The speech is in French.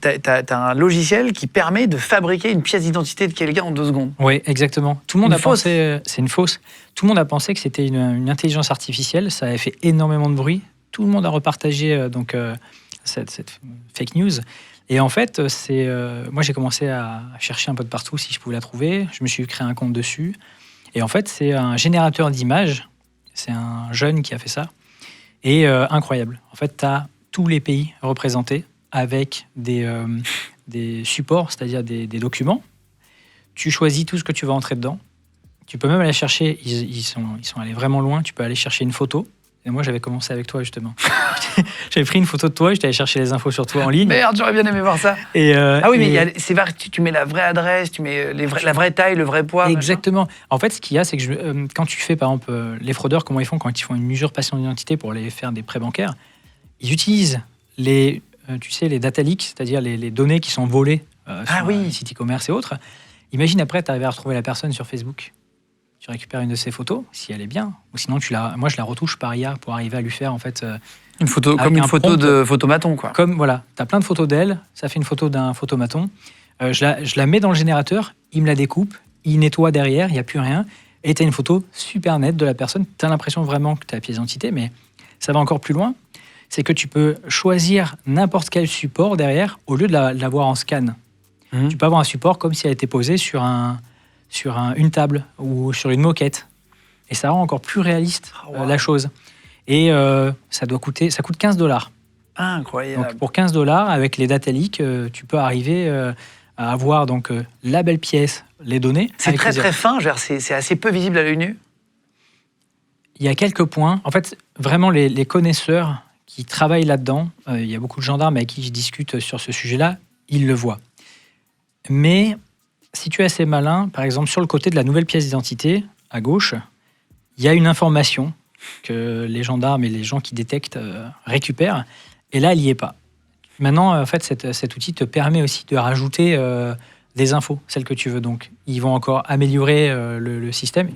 T'as un logiciel qui permet de fabriquer une pièce d'identité de quelqu'un en 2 secondes. Oui, exactement. Tout le monde Une a fausse. pensé, c'est une fausse. Tout le monde a pensé que c'était une intelligence artificielle. Ça avait fait énormément de bruit. Tout le monde a repartagé cette fake news. Et en fait, moi j'ai commencé à chercher un peu de partout si je pouvais la trouver. Je me suis créé un compte dessus. Et en fait, c'est un générateur d'images. C'est un jeune qui a fait ça. Et incroyable. En fait, tu as tous les pays représentés avec des supports, c'est-à-dire des documents. Tu choisis tout ce que tu vas entrer dedans. Tu peux même aller chercher, ils sont allés vraiment loin, tu peux aller chercher une photo. Et moi, j'avais commencé avec toi, justement. J'avais pris une photo de toi, j'étais allé chercher les infos sur toi en ligne. Merde, j'aurais bien aimé voir ça. Ah oui, mais c'est vrai, tu mets la vraie adresse, tu mets la vraie taille, le vrai poids. Exactement. Machin. En fait, ce qu'il y a, c'est que quand tu fais, par exemple, les fraudeurs, comment ils font quand ils font une usurpation d'identité pour aller faire des prêts bancaires, ils utilisent les data leaks, c'est-à-dire les données qui sont volées sur les sites e-commerce et autres. Imagine après, tu arrives à retrouver la personne sur Facebook. Tu récupères une de ses photos, si elle est bien. Ou sinon, moi, je la retouche par IA pour arriver à lui faire, en fait... une photo, comme une photo de photomaton, quoi. Comme, voilà, tu as plein de photos d'elle, ça fait une photo d'un photomaton. Je la mets dans le générateur, il me la découpe, il nettoie derrière, il n'y a plus rien. Et tu as une photo super nette de la personne. Tu as l'impression vraiment que tu as la pièce d'identité, mais ça va encore plus loin. C'est que tu peux choisir n'importe quel support derrière au lieu de l'avoir en scan. Tu peux avoir un support comme si elle était posée sur une table ou sur une moquette. Et ça rend encore plus réaliste la chose. Et ça coûte $15. Incroyable. Donc pour $15, avec les data leaks, tu peux arriver à avoir donc, la belle pièce, les données. C'est très très fin, c'est assez peu visible à l'œil nu. Il y a quelques points. En fait, vraiment, les connaisseurs qui travaillent là-dedans, il y a beaucoup de gendarmes avec qui je discute sur ce sujet-là, ils le voient. Mais si tu es assez malin, par exemple, sur le côté de la nouvelle pièce d'identité, à gauche, il y a une information que les gendarmes et les gens qui détectent récupèrent, et là, elle n'y est pas. Maintenant, en fait, cet outil te permet aussi de rajouter des infos, celles que tu veux. Donc, ils vont encore améliorer le système.